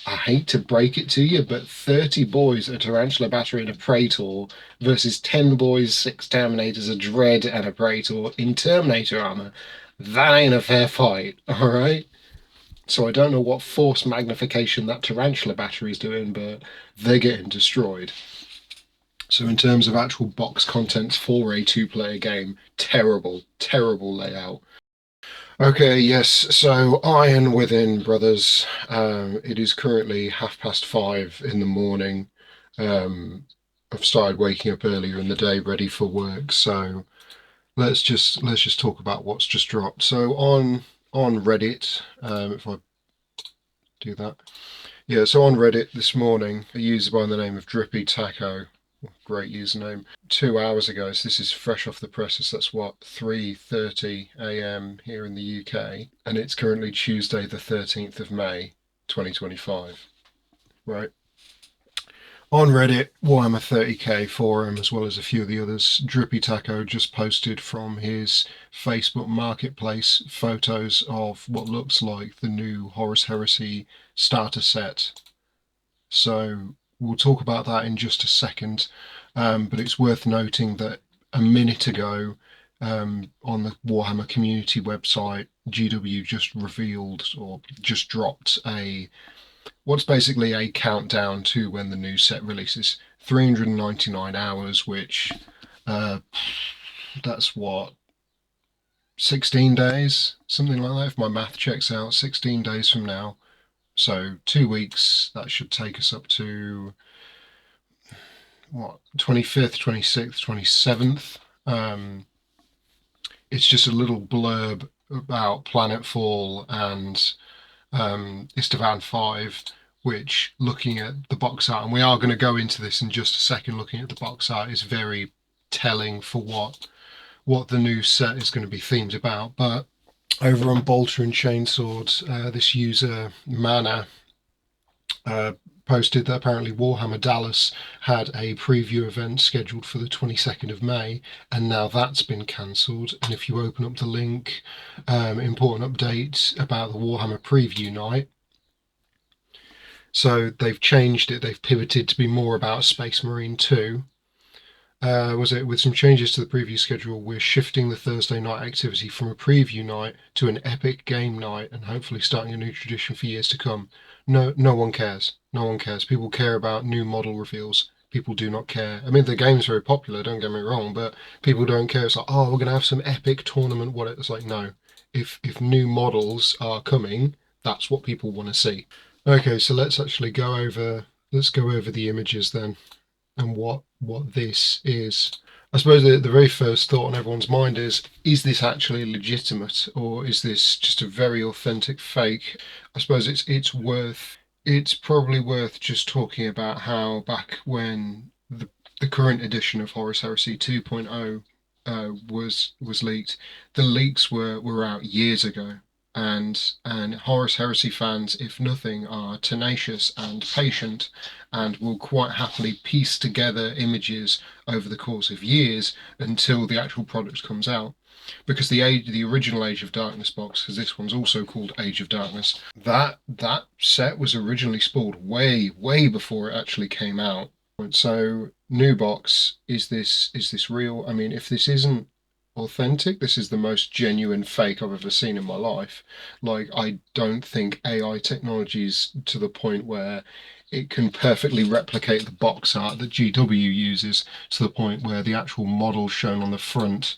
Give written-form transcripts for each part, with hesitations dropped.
I hate to break it to you, but 30 boys, a Tarantula Battery and a Praetor versus 10 boys, 6 Terminators, a Dread and a Praetor in Terminator armor. That ain't a fair fight, alright? So I don't know what force magnification that Tarantula Battery is doing, but they're getting destroyed. So in terms of actual box contents for a two-player game, terrible, terrible layout. Okay, yes, so Iron Within, brothers. It is currently 5:30 in the morning. Um, I've started waking up earlier in the day, ready for work. So let's just talk about what's just dropped. So on Reddit, if I do that, yeah. So on Reddit this morning, a user by the name of DrippyTaco, great username, 2 hours ago. So this is fresh off the presses. That's what 3:30 a.m. here in the UK, and it's currently Tuesday, the 13th of May, 2025. Right. On Reddit, Warhammer 30k forum, as well as a few of the others, Drippy Taco just posted from his Facebook Marketplace photos of what looks like the new Horus Heresy starter set. So we'll talk about that in just a second. But it's worth noting that a minute ago, on the Warhammer community website, GW just revealed or just dropped what's basically a countdown to when the new set releases. 399 hours, which that's what, 16 days, something like that, if my math checks out. 16 days from now. So 2 weeks, that should take us up to what, 25th, 26th, 27th. It's just a little blurb about Planetfall and Istvan 5, which, looking at the box art, and we are going to go into this in just a second, looking at the box art is very telling for what the new set is going to be themed about. But over on Bolter and Chainsword, this user Mana uh, posted that apparently Warhammer Dallas had a preview event scheduled for the 22nd of May, and now that's been cancelled. And if you open up the link, important update about the Warhammer preview night. So they've changed it, they've pivoted to be more about Space Marine 2. Was it with some changes to the preview schedule? We're shifting the Thursday night activity from a preview night to an epic game night, and hopefully starting a new tradition for years to come. No one cares. No one cares. People care about new model reveals. People do not care. I mean, the game's very popular. Don't get me wrong, but people don't care. It's like, oh, we're gonna have some epic tournament. What it's like? No. If new models are coming, that's what people want to see. Okay, so let's actually go over. Let's go over the images then, and what this is. I suppose the very first thought on everyone's mind is this actually legitimate, or is this just a very authentic fake? I suppose it's probably worth just talking about how back when the current edition of Horus Heresy 2.0 was leaked, the leaks were out years ago. And Horus Heresy fans, if nothing, are tenacious and patient, and will quite happily piece together images over the course of years until the actual product comes out. Because the original Age of Darkness box, because this one's also called Age of Darkness, that set was originally spoiled way before it actually came out. So new box, is this real? I mean, if this isn't authentic, this is the most genuine fake I've ever seen in my life. Like, I don't think AI technology is to the point where it can perfectly replicate the box art that GW uses, to the point where the actual model shown on the front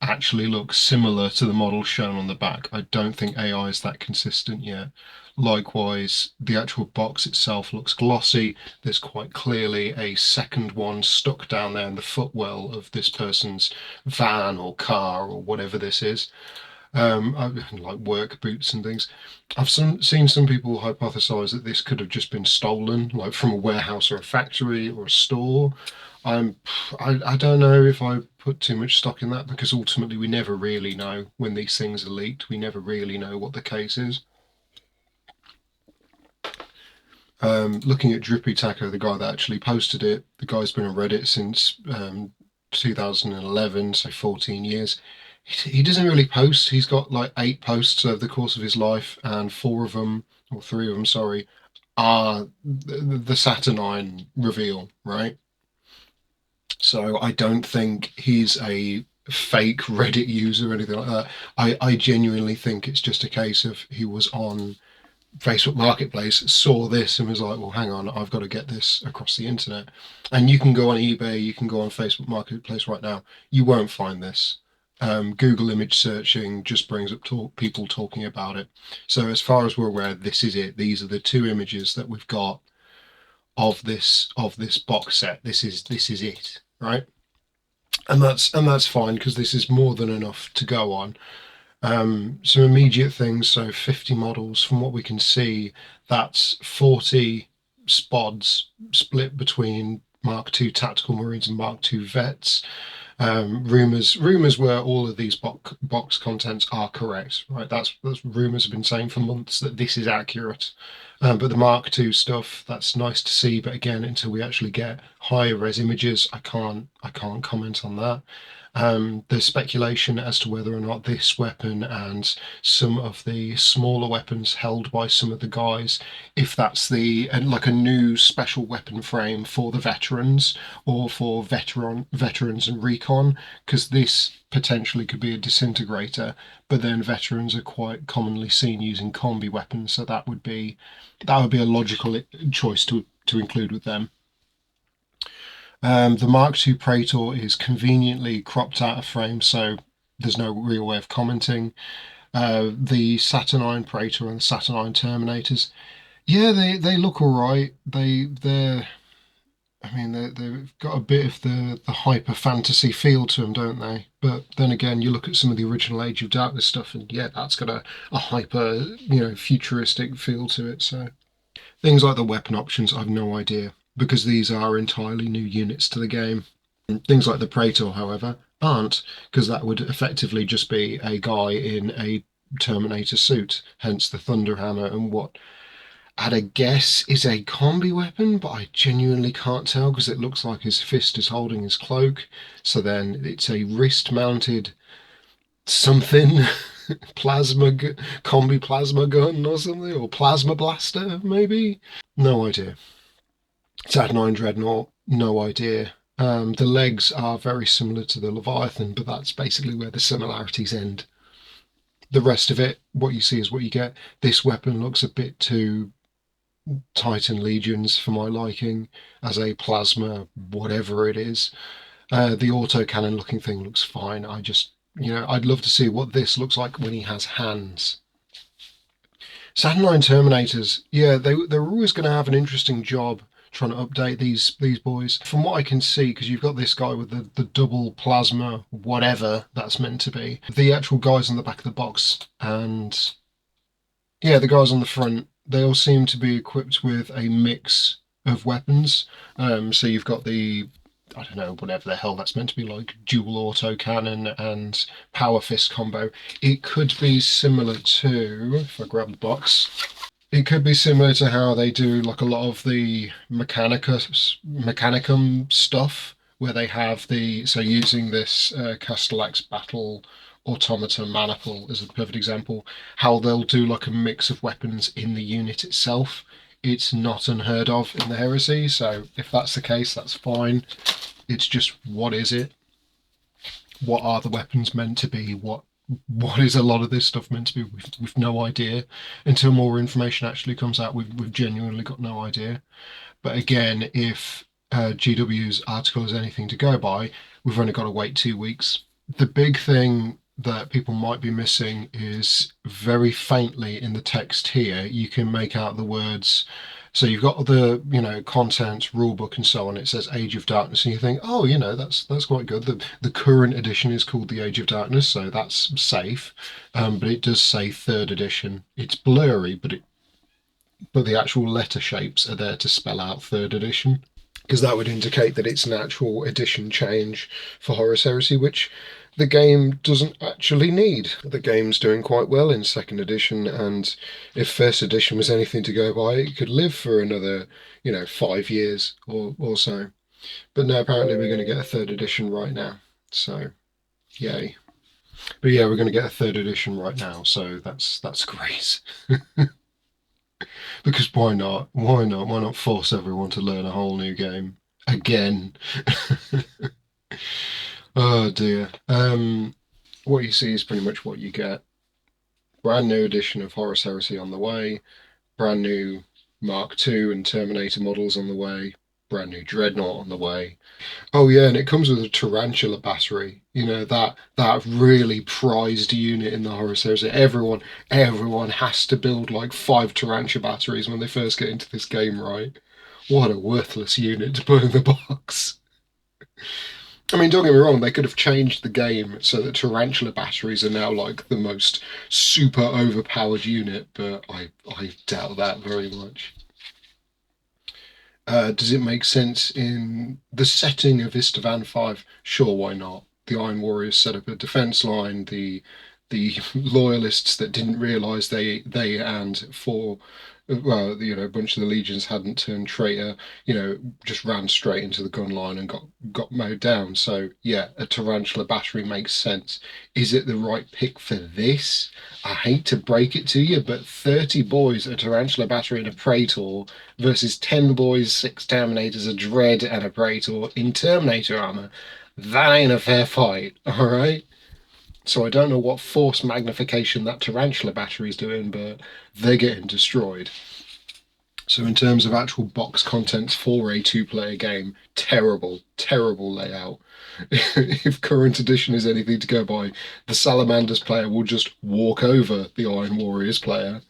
actually looks similar to the model shown on the back. I don't think AI is that consistent yet. Likewise, the actual box itself looks glossy. There's quite clearly a second one stuck down there in the footwell of this person's van or car or whatever this is. Like work boots and things. Seen some people hypothesize that this could have just been stolen, like from a warehouse or a factory or a store. I'm, I don't know if I put too much stock in that, because ultimately we never really know when these things are leaked. We never really know what the case is. Looking at Drippy Taco, the guy that actually posted it, the guy's been on Reddit since 2011, so 14 years. He doesn't really post. He's got like 8 posts over the course of his life, and 4 of them, or 3 of them, sorry, are the Saturnine reveal, right? So I don't think he's a fake Reddit user or anything like that. I genuinely think it's just a case of he was on Facebook Marketplace, saw this and was like, well, hang on, I've got to get this across the internet. And you can go on eBay, you can go on Facebook Marketplace right now. You won't find this. Google image searching just brings up people talking about it. So as far as we're aware, this is it. These are the two images that we've got of this box set. This is it, right? And that's fine because this is more than enough to go on. Some immediate things. So 50 models, from what we can see, that's 40 spods split between Mark II tactical marines and Mark II vets. Rumors where all of these box contents are correct, right? That's rumors have been saying for months that this is accurate. But the Mark II stuff, that's nice to see. But again, until we actually get higher res images, I can't comment on that. There's speculation as to whether or not this weapon and some of the smaller weapons held by some of the guys, if that's like a new special weapon frame for the veterans or for veterans and recon, because this potentially could be a disintegrator, but then veterans are quite commonly seen using combi weapons, so that would be a logical choice to include with them. The Mark II Praetor is conveniently cropped out of frame, so there's no real way of commenting. The Saturnine Praetor and the Saturnine Terminators, yeah, they look all right. They're I mean they've got a bit of the hyper fantasy feel to them, don't they? But then again, you look at some of the original Age of Darkness stuff, and yeah, that's got a hyper futuristic feel to it. So things like the weapon options, I've no idea because these are entirely new units to the game. Things like the Praetor, however, aren't, because that would effectively just be a guy in a Terminator suit, hence the Thunder Hammer and what I'd a guess is a combi weapon, but I genuinely can't tell because it looks like his fist is holding his cloak. So then it's a wrist mounted something combi plasma gun or something, or plasma blaster, maybe? No idea. Saturnine Dreadnought, no idea. The legs are very similar to the Leviathan, but that's basically where the similarities end. The rest of it, what you see is what you get. This weapon looks a bit too Titan Legions for my liking as a plasma, whatever it is. The autocannon looking thing looks fine. I'd love to see what this looks like when he has hands. Saturnine Terminators, yeah, they're always going to have an interesting job trying to update these boys. From what I can see, because you've got this guy with the double plasma, whatever that's meant to be, the actual guys on the back of the box, and yeah, the guys on the front, they all seem to be equipped with a mix of weapons. So you've got I don't know, whatever the hell that's meant to be, like dual auto cannon and power fist combo. It could be similar to, if I grab the box, it could be similar to how they do like a lot of the Mechanicum stuff, where they have so using this Castellax Battle Automata Maniple is a perfect example, how they'll do like a mix of weapons in the unit itself. It's not unheard of in the Heresy, so if that's the case, that's fine. It's just, what is it? What are the weapons meant to be? What is a lot of this stuff meant to be? We've no idea. Until more information actually comes out, we've genuinely got no idea. But again, if GW's article is anything to go by, we've only got to wait 2 weeks. The big thing that people might be missing is very faintly in the text here, you can make out the words. So you've got the content, rulebook, and so on. It says Age of Darkness, and you think, oh, that's quite good. The current edition is called the Age of Darkness, so that's safe. But it does say third edition. It's blurry, but the actual letter shapes are there to spell out third edition, because that would indicate that it's an actual edition change for Horus Heresy, which the game doesn't actually need. The game's doing quite well in second edition, and if first edition was anything to go by, it could live for another, 5 years or so. But no, apparently we're going to get a third edition right now. So, yay. But yeah, we're going to get a third edition right now, so that's great. Because why not? Why not? Why not force everyone to learn a whole new game again? Oh dear. What you see is pretty much what you get. Brand new edition of Horus Heresy on the way. Brand new Mark II and Terminator models on the way. Brand new Dreadnought on the way. Oh yeah, and it comes with a tarantula battery. You know, that really prized unit in the Horus Heresy. Everyone has to build like 5 tarantula batteries when they first get into this game, right? What a worthless unit to put in the box. I mean, don't get me wrong, they could have changed the game so that tarantula batteries are now like the most super overpowered unit, but I doubt that very much. Does it make sense in the setting of Istvan 5? Sure, why not? The Iron Warriors set up a defense line. The loyalists that didn't realize they and four, well, you know, a bunch of the legions hadn't turned traitor, you know, just ran straight into the gun line and got mowed down. So yeah, a tarantula battery makes sense. Is it the right pick for this? I hate to break it to you, but 30 boys, a tarantula battery, and a praetor versus 10 boys, 6 terminators, a dread, and a praetor in terminator armor. That ain't a fair fight, all right? So I don't know what force magnification that tarantula battery is doing, but they're getting destroyed. So in terms of actual box contents for a 2-player game, terrible, terrible layout. If current edition is anything to go by, the Salamanders player will just walk over the Iron Warriors player.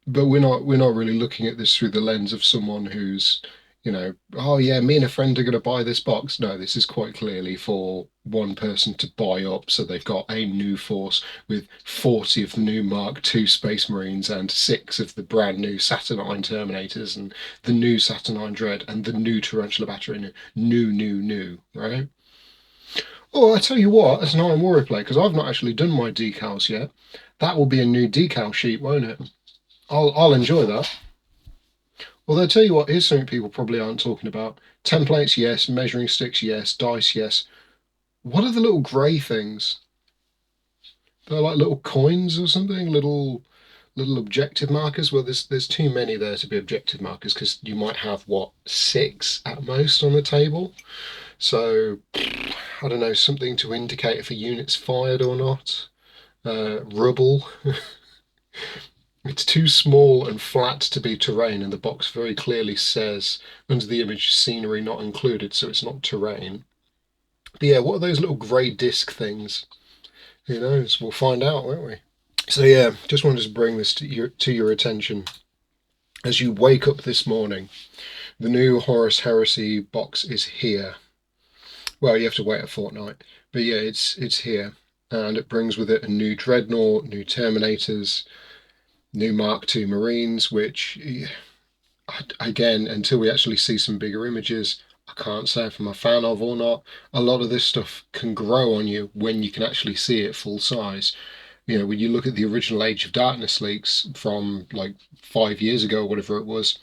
But we're not really looking at this through the lens of someone who's, you know, oh yeah, me and a friend are going to buy this box. No, this is quite clearly for one person to buy up, so they've got a new force with 40 of the new Mark II Space Marines and 6 of the brand new Saturnine Terminators and the new Saturnine Dread and the new Tarantula Battery. New, right? Oh, I tell you what, as an Iron Warrior player, because I've not actually done my decals yet, that will be a new decal sheet, won't it? I'll enjoy that. Although, I tell you what, here's something people probably aren't talking about. Templates, yes. Measuring sticks, yes. Dice, yes. What are the little grey things? They're like little coins or something? Little objective markers? Well, there's too many there to be objective markers because you might have, what, 6 at most on the table? So, I don't know, something to indicate if a unit's fired or not. Rubble. It's too small and flat to be terrain, and the box very clearly says under the image scenery not included, so it's not terrain. But yeah, what are those little grey disc things? Who knows? We'll find out, won't we? So yeah, just wanted to bring this to your attention. As you wake up this morning, the new Horus Heresy box is here. Well, you have to wait a fortnight, but yeah, it's here, and it brings with it a new Dreadnought, new Terminators, new Mark II Marines, which, again, until we actually see some bigger images, I can't say if I'm a fan of or not. A lot of this stuff can grow on you when you can actually see it full size. You know, when you look at the original Age of Darkness leaks from like 5 years ago, whatever it was,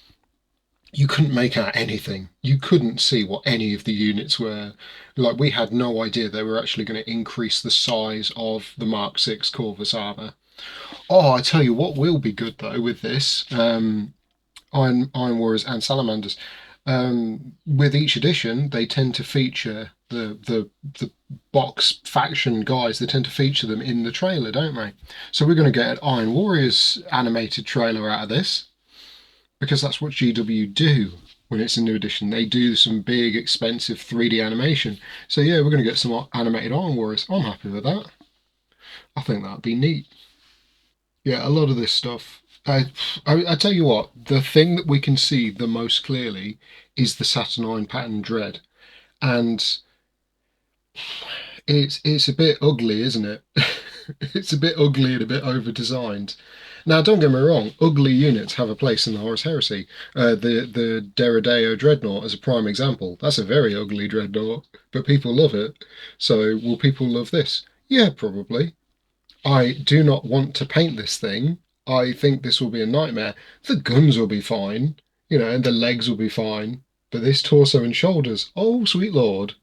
you couldn't make out anything. You couldn't see what any of the units were. Like, we had no idea they were actually going to increase the size of the Mark VI Corvus armor. Oh, I tell you what will be good though with this, Iron Warriors and Salamanders. With each edition, they tend to feature the box faction guys. They tend to feature them in the trailer, don't they? So we're going to get an Iron Warriors animated trailer out of this, because that's what GW do when it's a new edition. They do some big, expensive 3D animation. So yeah, we're going to get some animated Iron Warriors. I'm happy with that. I think that'd be neat. Yeah, a lot of this stuff. I tell you what, the thing that we can see the most clearly is the Saturnine pattern dread, and it's a bit ugly, isn't it? It's a bit ugly and a bit over designed. Now, don't get me wrong, ugly units have a place in the Horus Heresy. The Deredeo Dreadnought is a prime example. That's a very ugly Dreadnought, but people love it. So, will people love this? Yeah, probably. I do not want to paint this thing. I think this will be a nightmare. The guns will be fine, you know, and the legs will be fine. But this torso and shoulders, oh sweet lord.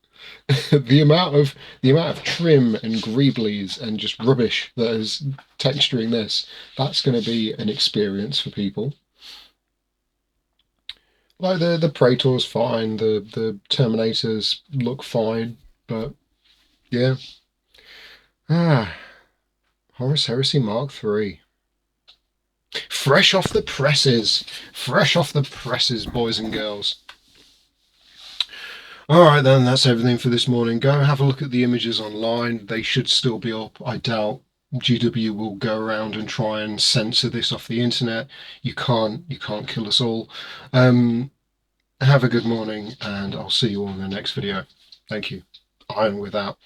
the amount of trim and greeblies and just rubbish that is texturing this, that's going to be an experience for people. Like the Praetor's fine, the Terminators look fine, but yeah. Ah, Horus Heresy Mark III. Fresh off the presses. Fresh off the presses, boys and girls. Alright then, that's everything for this morning. Go have a look at the images online. They should still be up. I doubt GW will go around and try and censor this off the internet. You can't kill us all. Have a good morning, and I'll see you all in the next video. Thank you. Iron without.